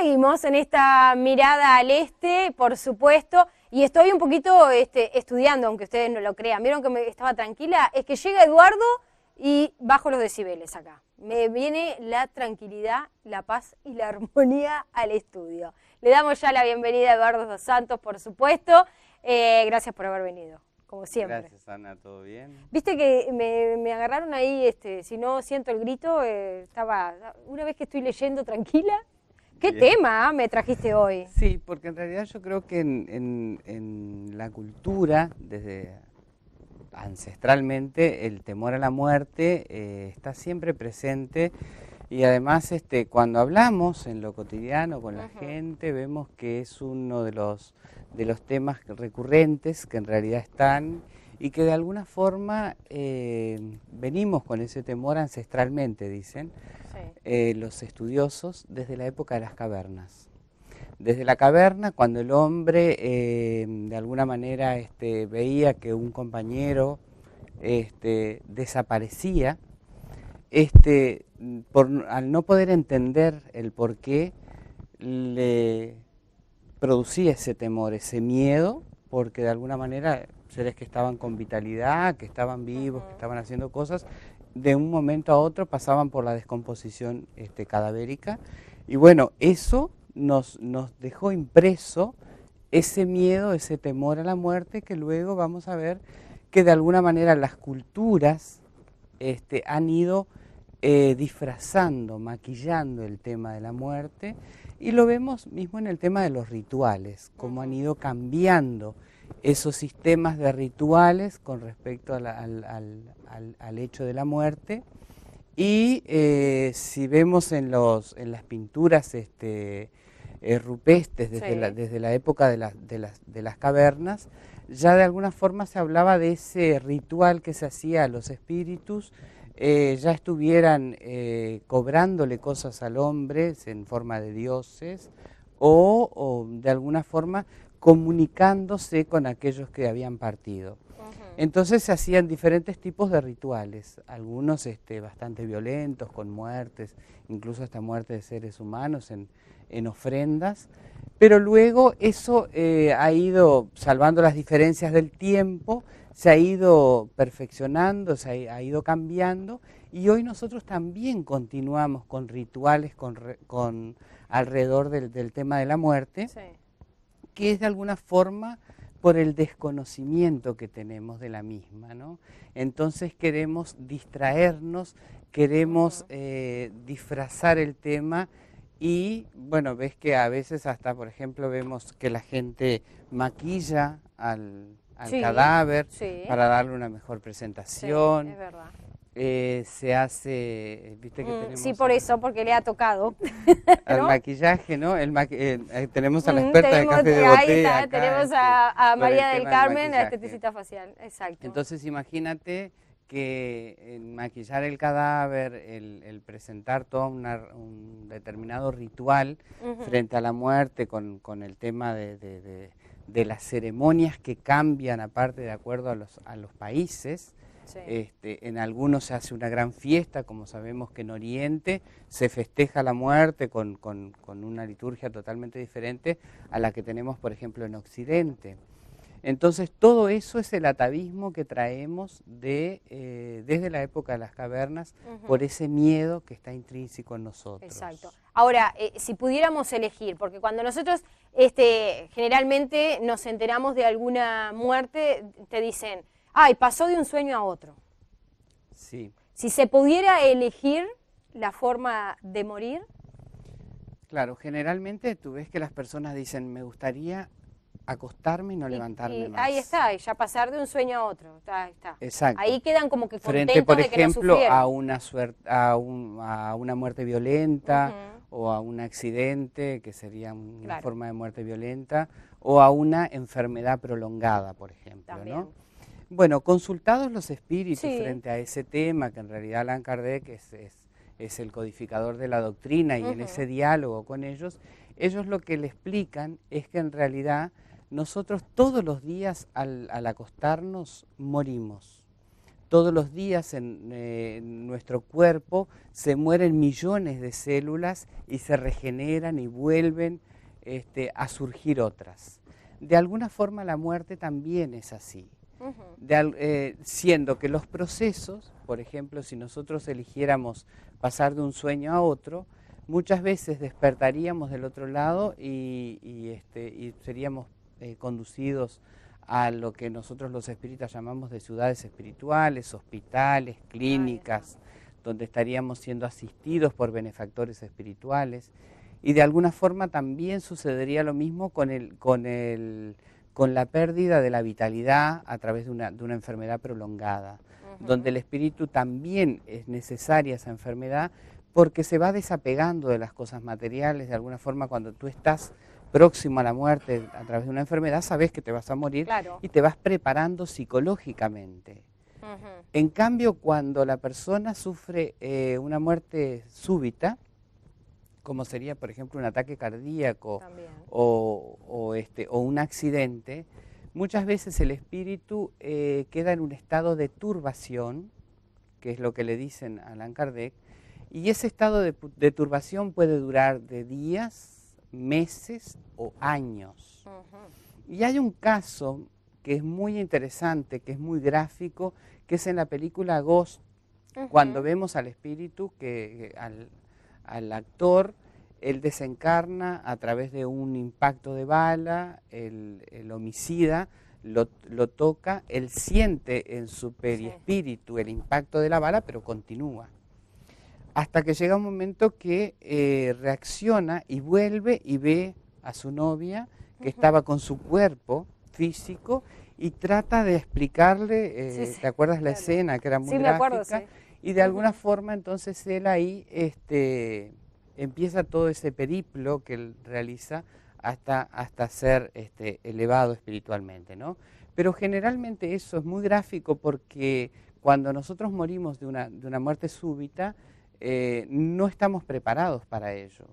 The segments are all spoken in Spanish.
seguimos en esta mirada al este, por supuesto, y estoy un poquito estudiando, aunque ustedes no lo crean. ¿Vieron que estaba tranquila? Es que llega Eduardo y bajo los decibeles acá. Me viene la tranquilidad, la paz y la armonía al estudio. Le damos ya la bienvenida a Eduardo dos Santos, por supuesto. Gracias por haber venido, como siempre. Gracias, Ana, ¿todo bien? Viste que me agarraron ahí, si no siento el grito, una vez que estoy leyendo tranquila. ¿Qué Bien. tema me trajiste hoy? Sí, porque en realidad yo creo que en la cultura, desde ancestralmente, el temor a la muerte está siempre presente, y además cuando hablamos en lo cotidiano con la gente, vemos que es uno de los temas recurrentes que en realidad están, y que de alguna forma venimos con ese temor ancestralmente, dicen los estudiosos, desde la época de las cavernas. Desde la caverna, cuando el hombre de alguna manera veía que un compañero desaparecía, al no poder entender el por qué, le producía ese temor, ese miedo, porque de alguna manera seres que estaban con vitalidad, que estaban vivos, que estaban haciendo cosas, de un momento a otro pasaban por la descomposición cadavérica, y bueno, eso nos dejó impreso ese miedo, ese temor a la muerte, que luego vamos a ver que de alguna manera las culturas han ido disfrazando, maquillando el tema de la muerte, y lo vemos mismo en el tema de los rituales, cómo han ido cambiando esos sistemas de rituales con respecto al hecho de la muerte. Y si vemos en las pinturas rupestres desde la época de las cavernas, ya de alguna forma se hablaba de ese ritual que se hacía a los espíritus, ya estuvieran cobrándole cosas al hombre en forma de dioses, o de alguna forma comunicándose con aquellos que habían partido. Entonces se hacían diferentes tipos de rituales, algunos bastante violentos, con muertes, incluso hasta muerte de seres humanos en ofrendas, pero luego eso ha ido salvando las diferencias del tiempo, se ha ido perfeccionando, se ha ido cambiando, y hoy nosotros también continuamos con rituales alrededor del tema de la muerte, que es de alguna forma por el desconocimiento que tenemos de la misma, ¿no? Entonces queremos distraernos, queremos disfrazar el tema, y bueno, ves que a veces hasta, por ejemplo, vemos que la gente maquilla al cadáver para darle una mejor presentación. Sí, es verdad. Se hace, viste que tenemos... Sí, por eso, porque le ha tocado. Al ¿no? maquillaje, ¿no? Tenemos a la experta de café de ahí botella. está, tenemos a María del Carmen, la maquillaje. esteticista facial, exacto. Entonces imagínate que el maquillar el cadáver, el presentar todo un determinado ritual frente a la muerte, con el tema de las ceremonias que cambian aparte de acuerdo a los países. En algunos se hace una gran fiesta, como sabemos que en Oriente se festeja la muerte con una liturgia totalmente diferente a la que tenemos, por ejemplo, en Occidente. Entonces todo eso es el atavismo que traemos desde la época de las cavernas, por ese miedo que está intrínseco en nosotros. Exacto. Ahora, si pudiéramos elegir, porque cuando nosotros generalmente nos enteramos de alguna muerte, te dicen, ay, pasó de un sueño a otro. Sí. Si se pudiera elegir la forma de morir. Claro, generalmente tú ves que las personas dicen, me gustaría acostarme y no levantarme más. Ahí está, y ya pasar de un sueño a otro. Ahí está. Exacto. Ahí quedan como que contentos frente, por de que ejemplo, no sufrieron. a una muerte violenta, o a un accidente, que sería una forma de muerte violenta, o a una enfermedad prolongada, por ejemplo, ¿no? Bueno, consultados los espíritus frente a ese tema, que en realidad Allan Kardec es el codificador de la doctrina, y en ese diálogo con ellos lo que le explican es que en realidad nosotros todos los días al acostarnos morimos, todos los días en nuestro cuerpo se mueren millones de células y se regeneran y vuelven a surgir otras. De alguna forma la muerte también es así. Siendo que los procesos, por ejemplo, si nosotros eligiéramos pasar de un sueño a otro, muchas veces despertaríamos del otro lado y seríamos conducidos a lo que nosotros los espíritas llamamos de ciudades espirituales, hospitales, clínicas, donde estaríamos siendo asistidos por benefactores espirituales. Y de alguna forma también sucedería lo mismo con la pérdida de la vitalidad a través de una enfermedad prolongada, donde el espíritu también es necesaria esa enfermedad porque se va desapegando de las cosas materiales. De alguna forma, cuando tú estás próximo a la muerte a través de una enfermedad, sabes que te vas a morir y te vas preparando psicológicamente. En cambio, cuando la persona sufre una muerte súbita, como sería, por ejemplo, un ataque cardíaco o un accidente, muchas veces el espíritu queda en un estado de turbación, que es lo que le dicen a Allan Kardec, y ese estado de turbación puede durar de días, meses o años. Y hay un caso que es muy interesante, que es muy gráfico, que es en la película Ghost, cuando vemos al espíritu, al actor, él desencarna a través de un impacto de bala, el homicida lo toca, él siente en su perispíritu el impacto de la bala, pero continúa. Hasta que llega un momento que reacciona y vuelve y ve a su novia, que estaba con su cuerpo físico, y trata de explicarle, ¿te acuerdas la escena que era muy gráfica? Me acuerdo, Y de alguna forma entonces él ahí empieza todo ese periplo que él realiza hasta ser elevado espiritualmente, ¿no? Pero generalmente eso es muy gráfico porque cuando nosotros morimos de una muerte súbita, no estamos preparados para ello.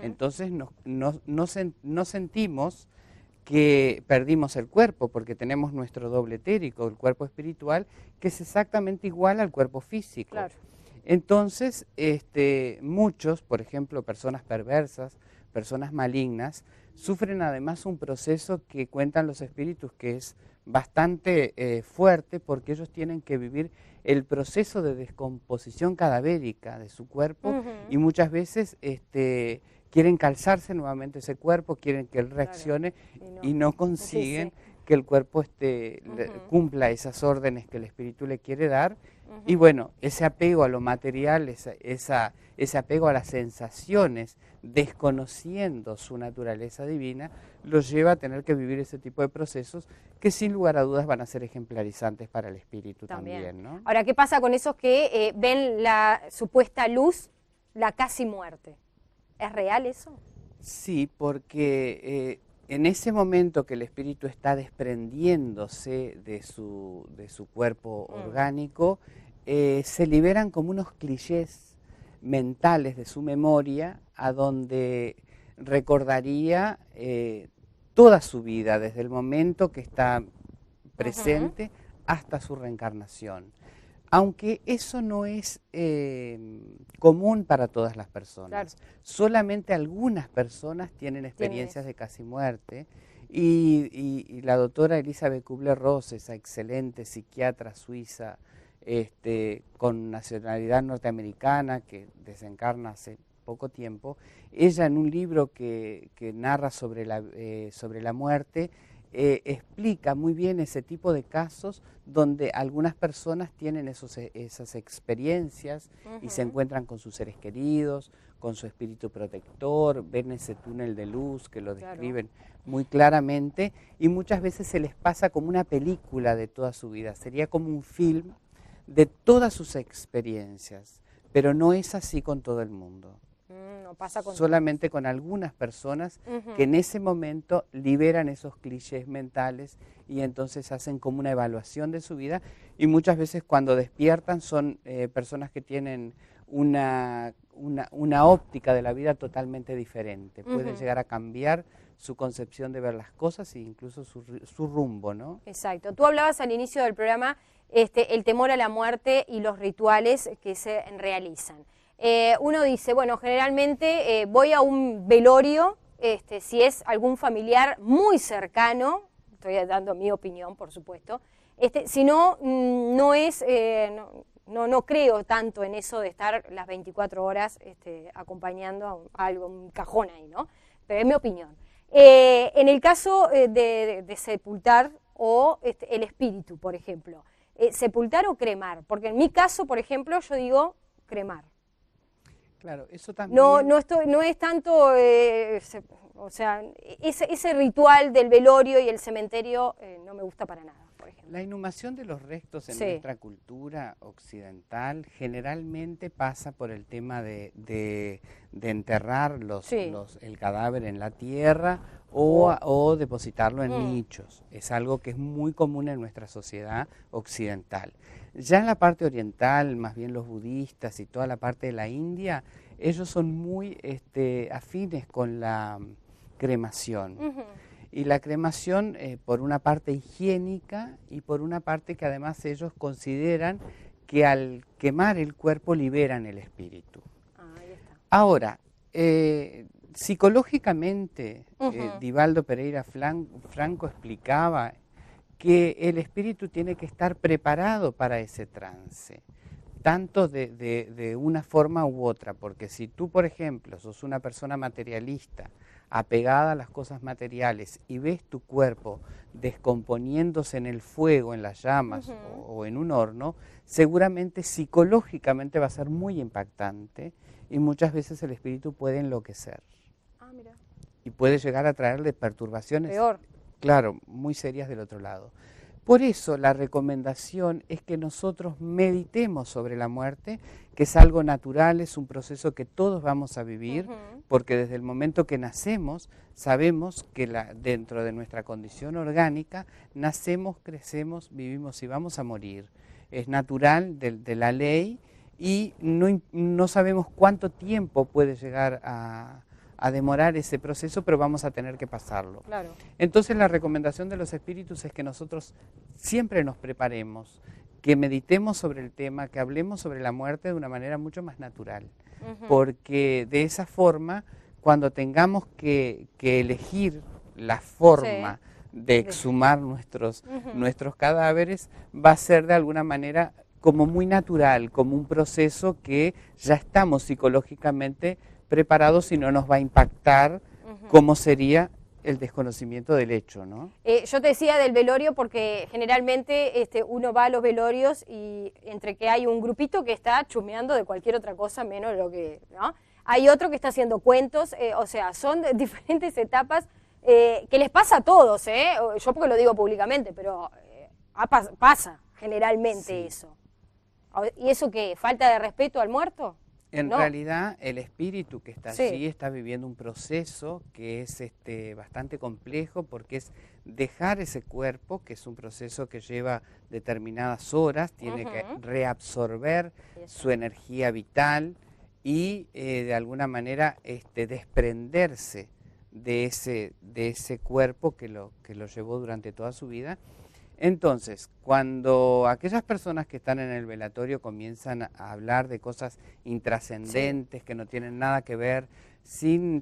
Entonces no sentimos que perdimos el cuerpo, porque tenemos nuestro doble etérico, el cuerpo espiritual, que es exactamente igual al cuerpo físico. Claro. Entonces, muchos, por ejemplo, personas perversas, personas malignas, sufren además un proceso que cuentan los espíritus que es bastante fuerte, porque ellos tienen que vivir el proceso de descomposición cadavérica de su cuerpo y muchas veces quieren calzarse nuevamente ese cuerpo, quieren que él reaccione y no consiguen que el cuerpo cumpla esas órdenes que el espíritu le quiere dar. Y bueno, ese apego a lo material, ese apego a las sensaciones, desconociendo su naturaleza divina, los lleva a tener que vivir ese tipo de procesos que sin lugar a dudas van a ser ejemplarizantes para el espíritu también, ¿no? Ahora, ¿qué pasa con esos que ven la supuesta luz, la casi muerte? ¿Es real eso? Sí, porque en ese momento que el espíritu está desprendiéndose de su cuerpo orgánico, se liberan como unos clichés mentales de su memoria, a donde recordaría toda su vida, desde el momento que está presente hasta su reencarnación. Aunque eso no es común para todas las personas. Solamente algunas personas tienen experiencias de casi muerte, y la doctora Elizabeth Kubler-Ross, esa excelente psiquiatra suiza con nacionalidad norteamericana que desencarna hace poco tiempo, ella en un libro que narra sobre la muerte, explica muy bien ese tipo de casos donde algunas personas tienen esas experiencias y se encuentran con sus seres queridos, con su espíritu protector, ven ese túnel de luz que lo describen muy claramente, y muchas veces se les pasa como una película de toda su vida, sería como un film de todas sus experiencias, pero no es así con todo el mundo. No pasa con solamente con algunas personas que en ese momento liberan esos clichés mentales y entonces hacen como una evaluación de su vida, y muchas veces cuando despiertan son personas que tienen una óptica de la vida totalmente diferente. Pueden llegar a cambiar su concepción de ver las cosas e incluso su rumbo, ¿no? Exacto. Tú hablabas al inicio del programa el temor a la muerte y los rituales que se realizan. Uno dice, bueno, generalmente voy a un velorio, si es algún familiar muy cercano, estoy dando mi opinión, por supuesto, si no, no es, no creo tanto en eso de estar las 24 horas acompañando a algún cajón ahí, ¿no? Pero es mi opinión. En el caso de sepultar o el espíritu, por ejemplo, sepultar o cremar, porque en mi caso, por ejemplo, yo digo cremar. Claro, eso también... No es tanto, o sea, ese ritual del velorio y el cementerio no me gusta para nada, por ejemplo. La inhumación de los restos en nuestra cultura occidental generalmente pasa por el tema de enterrar el cadáver en la tierra o depositarlo en nichos. Es algo que es muy común en nuestra sociedad occidental. Ya en la parte oriental, más bien los budistas y toda la parte de la India, ellos son muy afines con la cremación. Y la cremación por una parte higiénica y por una parte que además ellos consideran que al quemar el cuerpo liberan el espíritu. Ahí está. Ahora, psicológicamente, Divaldo Pereira Franco explicaba que el espíritu tiene que estar preparado para ese trance, tanto de una forma u otra, porque si tú, por ejemplo, sos una persona materialista, apegada a las cosas materiales y ves tu cuerpo descomponiéndose en el fuego, en las llamas o en un horno, seguramente psicológicamente va a ser muy impactante y muchas veces el espíritu puede enloquecer. Ah, mira. Y puede llegar a traerle perturbaciones. Peor. Claro, muy serias del otro lado. Por eso la recomendación es que nosotros meditemos sobre la muerte, que es algo natural, es un proceso que todos vamos a vivir, porque desde el momento que nacemos sabemos que dentro de nuestra condición orgánica nacemos, crecemos, vivimos y vamos a morir. Es natural de la ley y no sabemos cuánto tiempo puede llegar a demorar ese proceso, pero vamos a tener que pasarlo. Claro. Entonces la recomendación de los espíritus es que nosotros siempre nos preparemos, que meditemos sobre el tema, que hablemos sobre la muerte de una manera mucho más natural, porque de esa forma, cuando tengamos que elegir la forma de exhumar nuestros cadáveres, va a ser de alguna manera como muy natural, como un proceso que ya estamos psicológicamente preparados y no nos va a impactar como sería el desconocimiento del hecho, ¿no? Yo te decía del velorio porque generalmente uno va a los velorios y entre que hay un grupito que está chusmeando de cualquier otra cosa menos lo que, ¿no? Hay otro que está haciendo cuentos, o sea, son diferentes etapas que les pasa a todos, yo porque lo digo públicamente, pero pasa generalmente eso. ¿Y eso qué? ¿Falta de respeto al muerto? En realidad, el espíritu que está allí está viviendo un proceso que es bastante complejo porque es dejar ese cuerpo, que es un proceso que lleva determinadas horas, tiene que reabsorber su energía vital y de alguna manera desprenderse de ese cuerpo que lo llevó durante toda su vida. Entonces, cuando aquellas personas que están en el velatorio comienzan a hablar de cosas intrascendentes que no tienen nada que ver,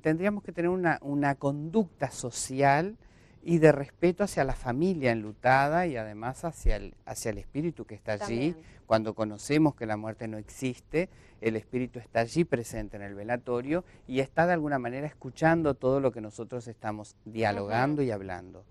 tendríamos que tener una conducta social y de respeto hacia la familia enlutada y además hacia el espíritu que está allí. Cuando conocemos que la muerte no existe, el espíritu está allí presente en el velatorio y está de alguna manera escuchando todo lo que nosotros estamos dialogando y hablando.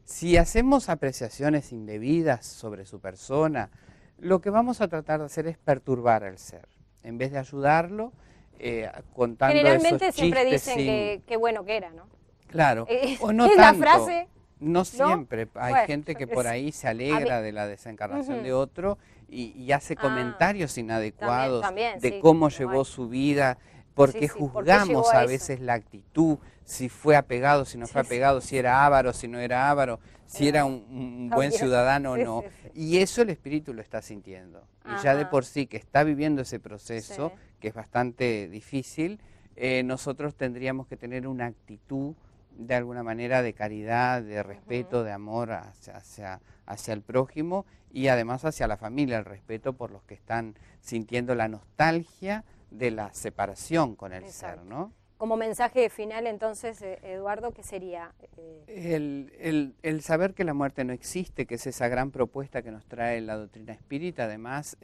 Si hacemos apreciaciones indebidas sobre su persona, lo que vamos a tratar de hacer es perturbar al ser. En vez de ayudarlo, contando generalmente esos siempre chistes dicen que bueno que era, ¿no? Claro, o no es tanto. la frase. No siempre. ¿No? Hay gente que por ahí se alegra de la desencarnación de otro y hace comentarios inadecuados de cómo llevó su vida, porque juzgamos a veces la actitud, si fue apegado, si no fue apegado, si era avaro, si no era avaro, si era un buen ciudadano o no. Y eso el espíritu lo está sintiendo. Y ya de por sí que está viviendo ese proceso, que es bastante difícil, nosotros tendríamos que tener una actitud de alguna manera de caridad, de respeto, de amor hacia el prójimo y además hacia la familia, el respeto por los que están sintiendo la nostalgia de la separación con el ser, ¿no? Como mensaje final, entonces, Eduardo, ¿qué sería? El saber que la muerte no existe, que es esa gran propuesta que nos trae la doctrina espírita, además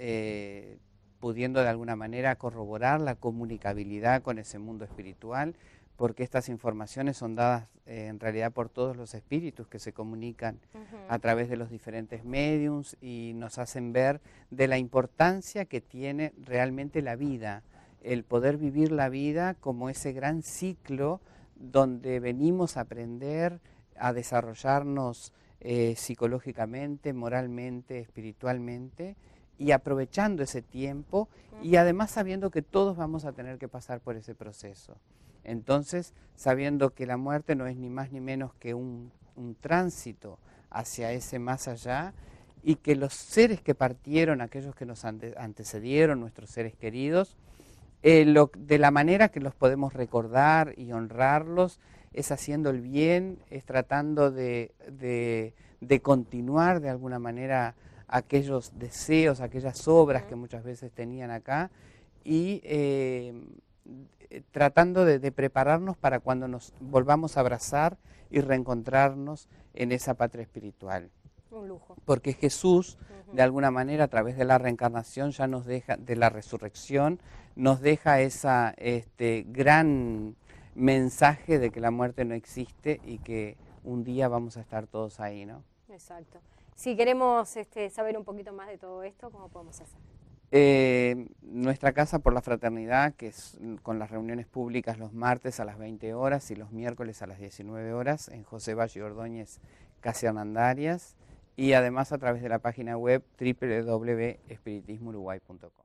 pudiendo de alguna manera corroborar la comunicabilidad con ese mundo espiritual, porque estas informaciones son dadas en realidad por todos los espíritus que se comunican a través de los diferentes médiums y nos hacen ver de la importancia que tiene realmente la vida, el poder vivir la vida como ese gran ciclo donde venimos a aprender a desarrollarnos psicológicamente, moralmente, espiritualmente, y aprovechando ese tiempo y además sabiendo que todos vamos a tener que pasar por ese proceso. Entonces, sabiendo que la muerte no es ni más ni menos que un tránsito hacia ese más allá y que los seres que partieron, aquellos que nos antecedieron, nuestros seres queridos, de la manera que los podemos recordar y honrarlos es haciendo el bien, es tratando de continuar de alguna manera aquellos deseos, aquellas obras que muchas veces tenían acá y tratando de prepararnos para cuando nos volvamos a abrazar y reencontrarnos en esa patria espiritual. Un lujo. Porque Jesús, de alguna manera, a través de la reencarnación, ya nos deja, de la resurrección, nos deja esa gran mensaje de que la muerte no existe y que un día vamos a estar todos ahí, ¿no? Exacto. Si queremos saber un poquito más de todo esto, ¿cómo podemos hacer? Nuestra Casa por la Fraternidad, que es con las reuniones públicas los martes a las 20 horas y los miércoles a las 19 horas en José Valle Ordóñez, Casi Hernandarias, y además a través de la página web www.espiritismouruguay.com.